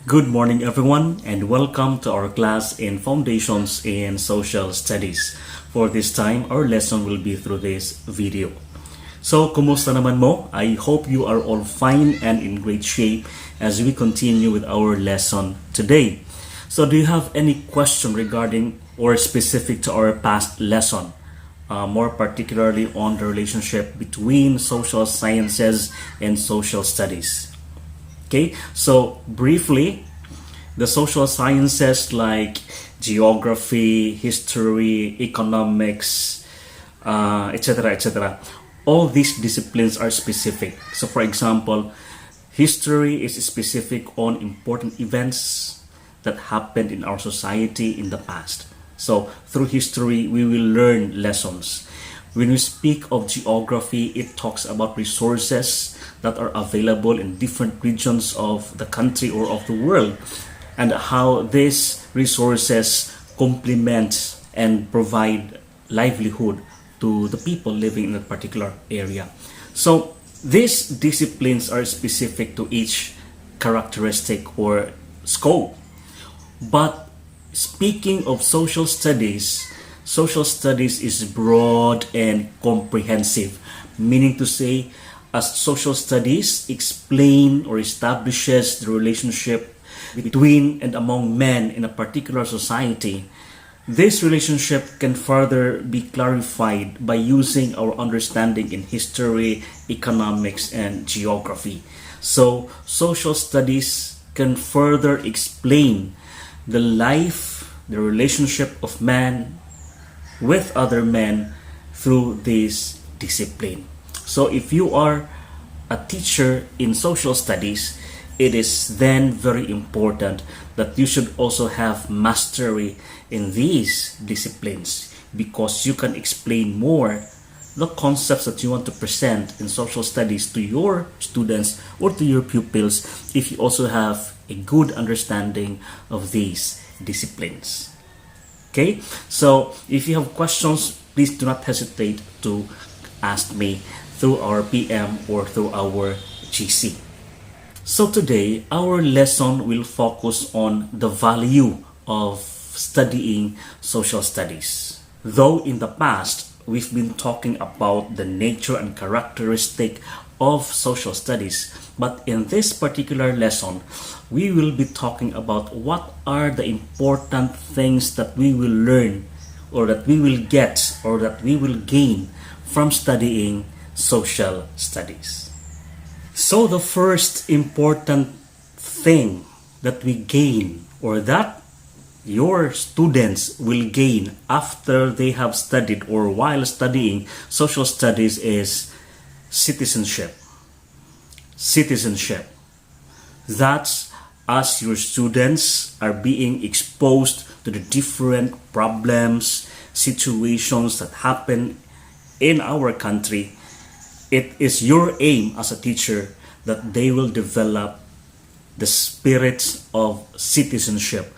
Good morning, everyone, and welcome to our class in Foundations in Social Studies. For this time, our lesson will be through this video. So, kumusta naman mo? I hope you are all fine and in great shape as we continue with our lesson today. So, do you have any question regarding or specific to our past lesson? More particularly on the relationship between social sciences and social studies. Okay, so briefly, the social sciences like geography, history, economics, etc., etc., all these disciplines are specific. So, for example, history is specific on important events that happened in our society in the past. So, through history, we will learn lessons. When we speak of geography, it talks about resources that are available in different regions of the country or of the world, and how these resources complement and provide livelihood to the people living in a particular area. So these disciplines are specific to each characteristic or scope. But speaking of social studies is broad and comprehensive, meaning to say, as social studies explain or establishes the relationship between and among men in a particular society, this relationship can further be clarified by using our understanding in history, economics, and geography. So, social studies can further explain the life, the relationship of man with other men through this discipline. So if you are a teacher in social studies, it is then very important that you should also have mastery in these disciplines, because you can explain more the concepts that you want to present in social studies to your students or to your pupils if you also have a good understanding of these disciplines. Okay, so if you have questions, please do not hesitate to ask me through our PM or through our GC. So today, our lesson will focus on the value of studying social studies. Though in the past, we've been talking about the nature and characteristic of social studies, but in this particular lesson, we will be talking about what are the important things that we will learn or that we will get or that we will gain from studying social studies. So the first important thing that we gain or that your students will gain after they have studied or while studying social studies is citizenship. Citizenship. That's as your students are being exposed to the different problems, situations that happen in our country, it is your aim as a teacher that they will develop the spirit of citizenship,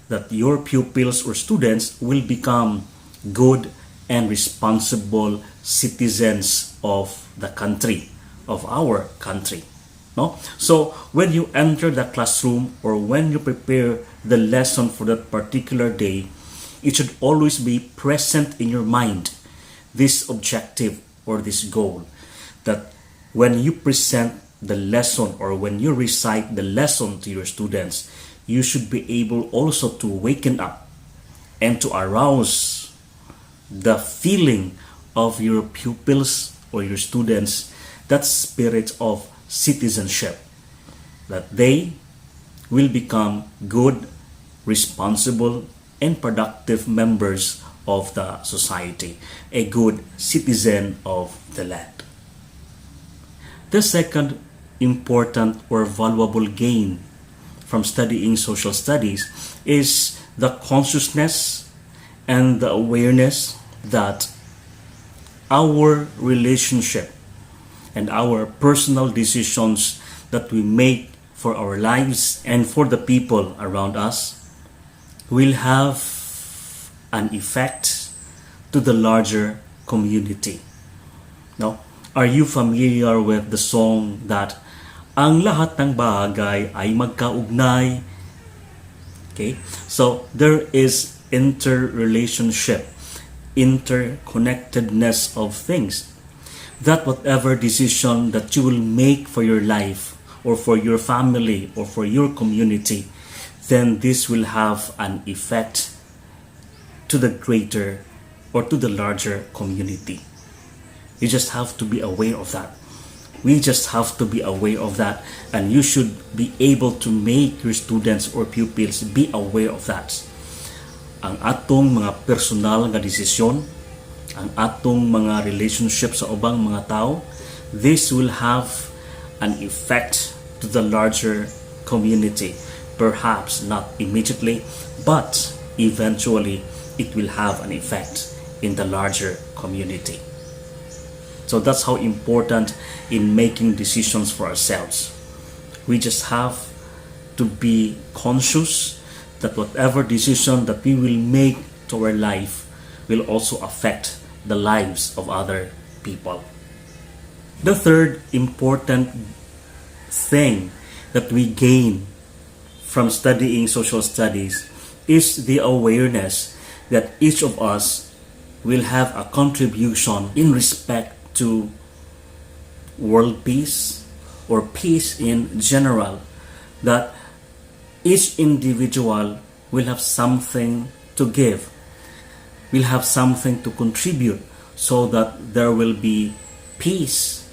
that your pupils or students will become good and responsible citizens of the country, of our country. No? So when you enter the classroom or when you prepare the lesson for that particular day, it should always be present in your mind, this objective or this goal, that when you present the lesson or when you recite the lesson to your students, you should be able also to waken up and to arouse the feeling of your pupils or your students, that spirit of citizenship, that they will become good, responsible, and productive members of the society, a good citizen of the land. The second important or valuable gain from studying social studies is the consciousness and the awareness that our relationship and our personal decisions that we make for our lives and for the people around us will have an effect to the larger community. No? Are you familiar with the song that ang lahat ng bagay ay magkaugnay, Okay, so there is interrelationship, interconnectedness of things, that whatever decision that you will make for your life or for your family or for your community, then this will have an effect to the greater or to the larger community. You just have to be aware of that. We just have to be aware of that, and you should be able to make your students or pupils be aware of that. Ang atong mga personal nga desisyon, ang atong mga relationship sa ubang mga tao, this will have an effect to the larger community. Perhaps not immediately, but eventually it will have an effect in the larger community. So that's how important in making decisions for ourselves. We just have to be conscious that whatever decision that we will make to our life will also affect the lives of other people. The third important thing that we gain from studying social studies is the awareness that each of us will have a contribution in respect to world peace or peace in general, that each individual will have something to give, will have something to contribute, so that there will be peace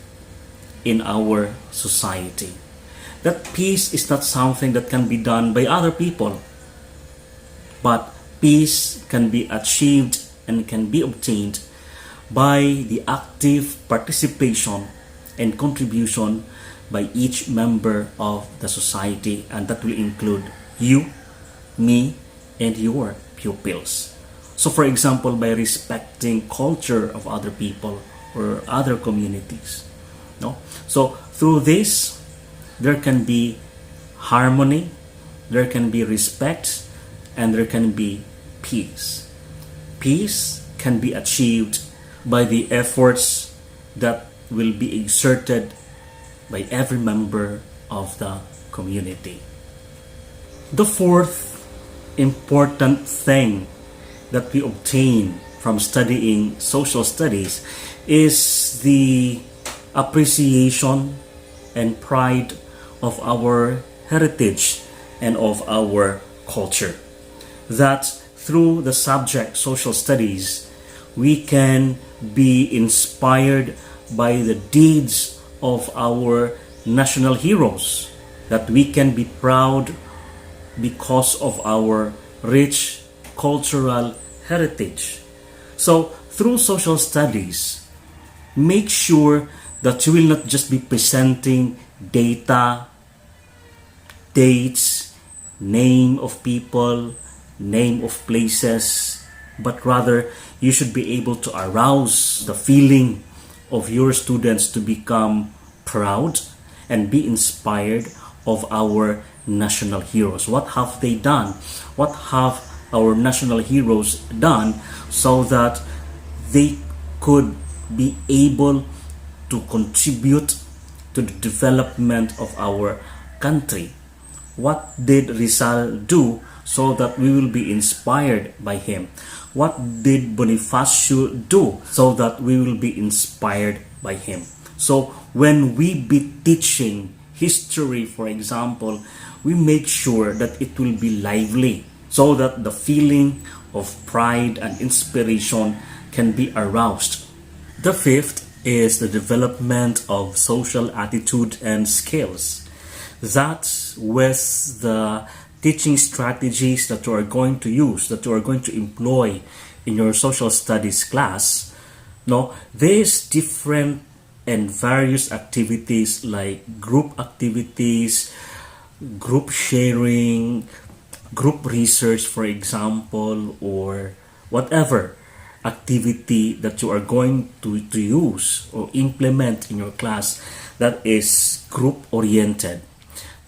in our society. That peace is not something that can be done by other people, but peace can be achieved and can be obtained by the active participation and contribution by each member of the society, and that will include you, me, and your pupils. So for example, by respecting culture of other people or other communities. No? So through this, there can be harmony, there can be respect, and there can be peace. Peace can be achieved by the efforts that will be exerted by every member of the community. The fourth important thing that we obtain from studying social studies is the appreciation and pride of our heritage and of our culture. That through the subject social studies, we can be inspired by the deeds of our national heroes, that we can be proud because of our rich cultural heritage. So through social studies, make sure that you will not just be presenting data, dates, name of people, name of places, but rather you should be able to arouse the feeling of your students to become proud and be inspired of our national heroes. What have they done? What have our national heroes done so that they could be able to contribute to the development of our country? What did Rizal do so that we will be inspired by him? What did Bonifacio do so that we will be inspired by him? So when we be teaching history, for example, we make sure that it will be lively so that the feeling of pride and inspiration can be aroused. The fifth is the development of social attitude and skills. That with the teaching strategies that you are going to use, that you are going to employ in your social studies class, no, there's different and various activities like group activities, group sharing, group research, for example, or whatever activity that you are going to use or implement in your class that is group oriented.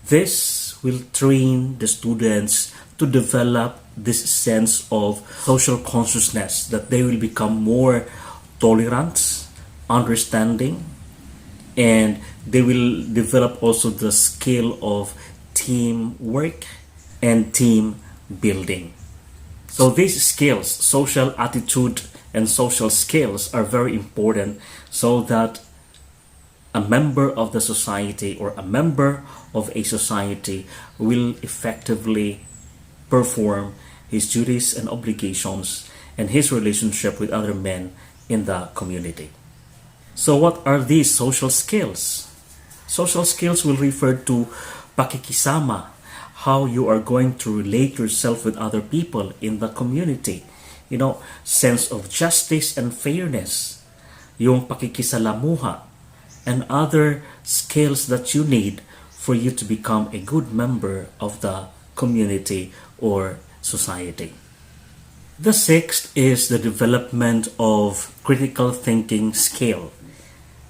This will train the students to develop this sense of social consciousness, that they will become more tolerant, understanding, and they will develop also the skill of teamwork and team building. So these skills, social attitude and social skills, are very important so that a member of the society or a member of a society will effectively perform his duties and obligations and his relationship with other men in the community. So what are these social skills? Social skills will refer to pakikisama, how you are going to relate yourself with other people in the community. Sense of justice and fairness, yung pakikisalamuha, and other skills that you need for you to become a good member of the community or society. The sixth is the development of critical thinking skill.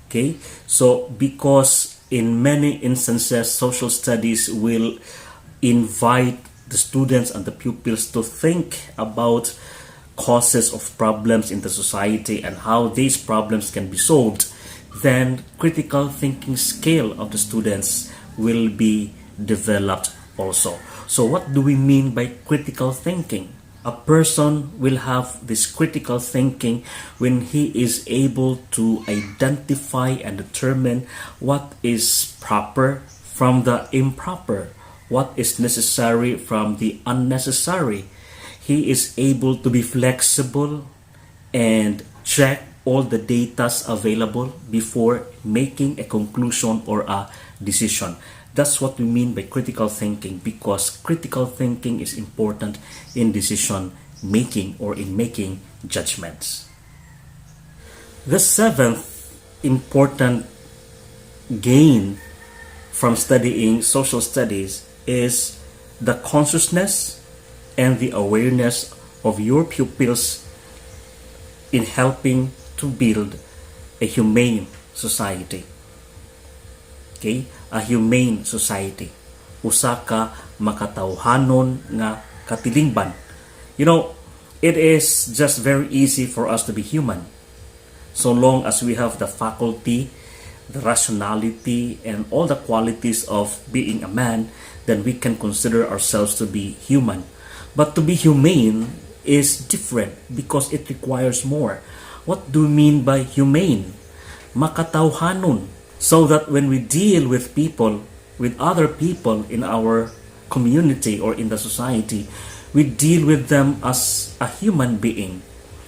Okay, so because in many instances, social studies will invite the students and the pupils to think about causes of problems in the society and how these problems can be solved, then critical thinking skill of the students will be developed also. So what do we mean by critical thinking? A person will have this critical thinking when he is able to identify and determine what is proper from the improper, what is necessary from the unnecessary. He is able to be flexible and check all the data available before making a conclusion or a decision. That's what we mean by critical thinking, because critical thinking is important in decision making or in making judgments. The seventh important gain from studying social studies is the consciousness and the awareness of your pupils in helping to build a humane society. Okay? A humane society. Usa ka makatawhanon nga katilingban. It is just very easy for us to be human. So long as we have the faculty, the rationality, and all the qualities of being a man, then we can consider ourselves to be human. But to be humane is different because it requires more. What do we mean by humane? Makatawhanon. So that when we deal with people, with other people in our community or in the society, we deal with them as a human being.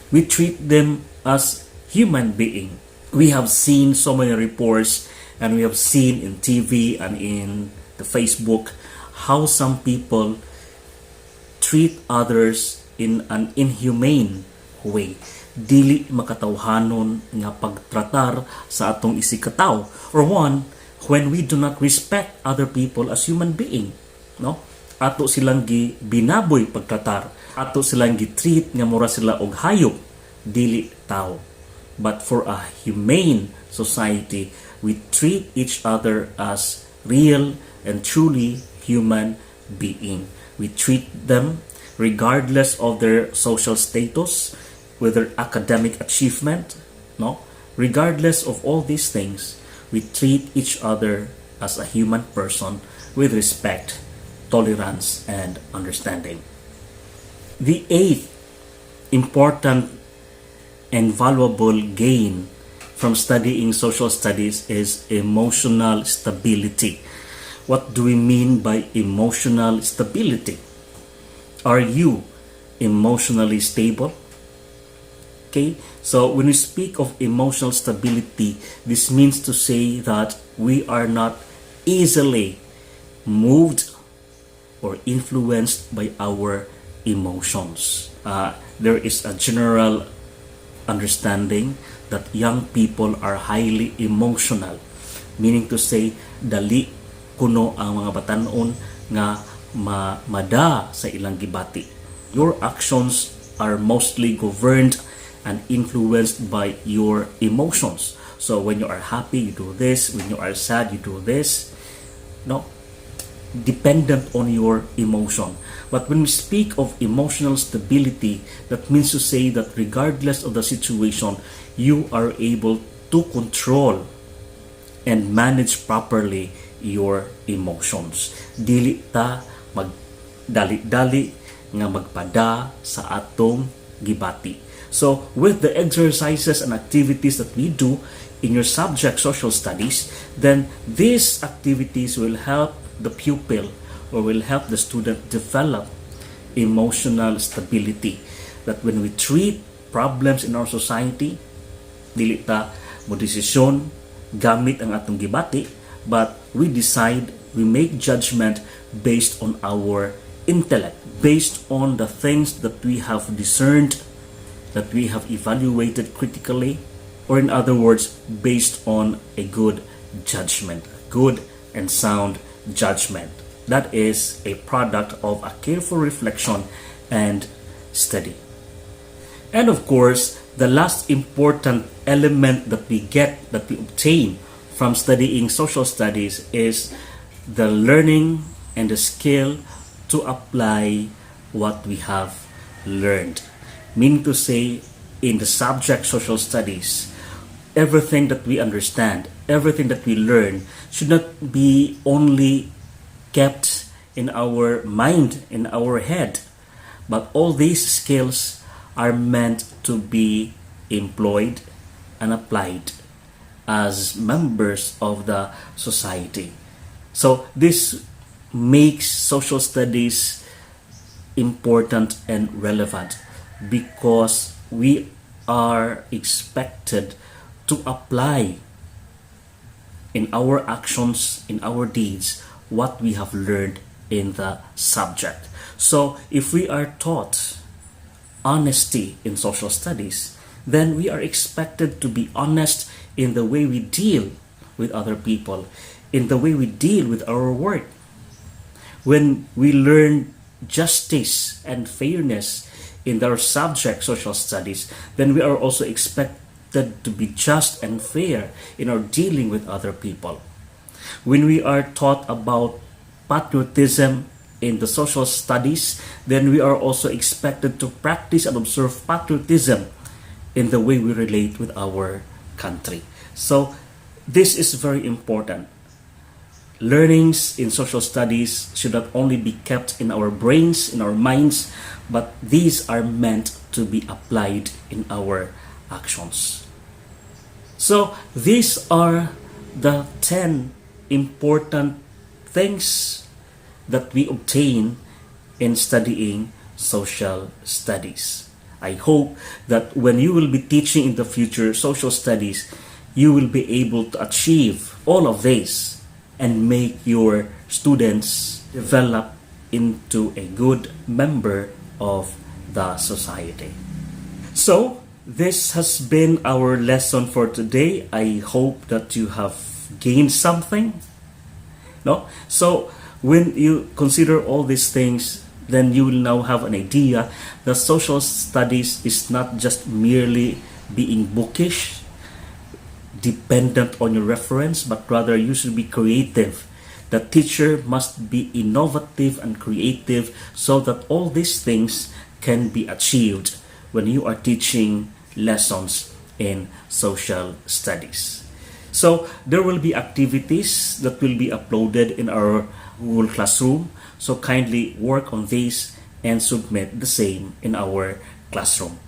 We treat them as human being. We have seen so many reports, and we have seen in TV and in the Facebook how some people treat others in an inhumane way. Dili makatawhanon nga pagtratar sa atong isikataw. Or one, when we do not respect other people as human being, no? Ato silang binaboy pagtratar, ato silang treat nga mura sila og hayop, dili tao. But for a humane society, we treat each other as real and truly human being. We treat them regardless of their social status, whether academic achievement, no? Regardless of all these things, we treat each other as a human person with respect, tolerance, and understanding. The eighth important and valuable gain from studying social studies is emotional stability. What do we mean by emotional stability? Are you emotionally stable? Okay, so when we speak of emotional stability, this means to say that we are not easily moved or influenced by our emotions. There is a general understanding that young people are highly emotional, meaning to say, dali kuno ang mga batanon nga mada sa ilang gibati. Your actions are mostly governed and influenced by your emotions. So when you are happy, you do this. When you are sad, you do this. No? Dependent on your emotion. But when we speak of emotional stability, that means to say that regardless of the situation, you are able to control and manage properly your emotions. Dili ta magdali-dali nga magpada sa atong gibati. So, with the exercises and activities that we do in your subject social studies, then these activities will help the pupil or will help the student develop emotional stability. That when we treat problems in our society, dili ta mo desisyon gamit ang atong gibati, but we decide, we make judgment based on our intellect, based on the things that we have discerned, that we have evaluated critically, or in other words, based on a good judgment, good and sound judgment. That is a product of a careful reflection and study. And of course, the last important element that we obtain from studying social studies is the learning and the skill to apply what we have learned. Meaning to say, in the subject social studies, everything that we understand, everything that we learn should not be only kept in our mind, in our head, but all these skills are meant to be employed and applied as members of the society. So this makes social studies important and relevant because we are expected to apply in our actions, in our deeds, what we have learned in the subject. So if we are taught honesty in social studies, then we are expected to be honest in the way we deal with other people, in the way we deal with our work. When we learn justice and fairness in our subject social studies, then we are also expected to be just and fair in our dealing with other people. When we are taught about patriotism in the social studies, then we are also expected to practice and observe patriotism in the way we relate with our country. So this is very important. Learnings in social studies should not only be kept in our brains, in our minds, but these are meant to be applied in our actions. So these are the 10 important things that we obtain in studying social studies. I hope that when you will be teaching in the future social studies, you will be able to achieve all of this and make your students develop into a good member of the society. So, this has been our lesson for today. I hope that you have gained something. No? So, when you consider all these things, then you will now have an idea that social studies is not just merely being bookish, dependent on your reference, but rather you should be creative. The teacher must be innovative and creative so that all these things can be achieved when you are teaching lessons in social studies. So there will be activities that will be uploaded in our Google Classroom. So kindly work on these and submit the same in our classroom.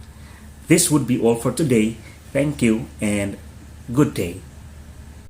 This would be all for today. Thank you and good day.